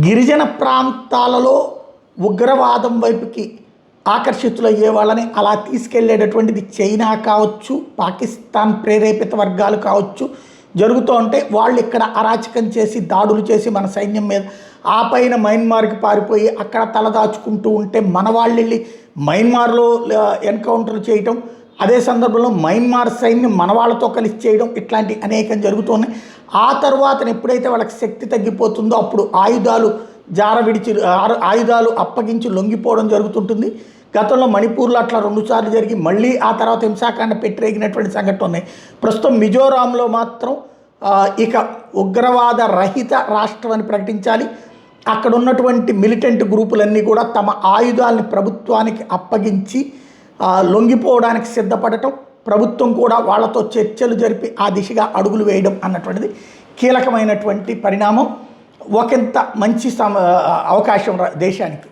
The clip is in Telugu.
గిరిజన ప్రాంతాలలో ఉగ్రవాదం వైపుకి ఆకర్షితులయ్యే వాళ్ళని అలా తీసుకెళ్లేటటువంటిది చైనా కావచ్చు, పాకిస్తాన్ ప్రేరేపిత వర్గాలు కావచ్చు జరుగుతూ ఉంటే వాళ్ళు ఇక్కడ అరాచకం చేసి దాడులు చేసి మన సైన్యం మీద ఆ పైన మయన్మార్కి పారిపోయి అక్కడ తలదాచుకుంటూ ఉంటే మన వాళ్ళు వెళ్ళి మయన్మార్లో ఎన్కౌంటర్ చేయటం, అదే సందర్భంలో మయన్మార్ సైన్యం మన వాళ్ళతో కలిసి చేయడం, ఇట్లాంటి అనేకం జరుగుతున్నాయి. ఆ తర్వాత ఎప్పుడైతే వాళ్ళకి శక్తి తగ్గిపోతుందో అప్పుడు ఆయుధాలు జారవిడిచి ఆయుధాలు అప్పగించి లొంగిపోవడం జరుగుతుంటుంది. గతంలో మణిపూర్లో అట్లా 2 సార్లు జరిగి మళ్ళీ ఆ తర్వాత హింసాకాండ పెట్టరేగినటువంటి సంఘటన ఉన్నాయి. ప్రస్తుతం మిజోరాంలో మాత్రం ఇక ఉగ్రవాద రహిత రాష్ట్రం అని ప్రకటించాలి. అక్కడ ఉన్నటువంటి మిలిటెంట్ గ్రూపులన్నీ కూడా తమ ఆయుధాలని ప్రభుత్వానికి అప్పగించి లొంగిపోవడానికి సిద్ధపడటం, ప్రభుత్వం కూడా వాళ్ళతో చర్చలు జరిపి ఆ దిశగా అడుగులు వేయడం అన్నటువంటిది కీలకమైనటువంటి పరిణామం. ఒకంత మంచి అవకాశం దేశానికి.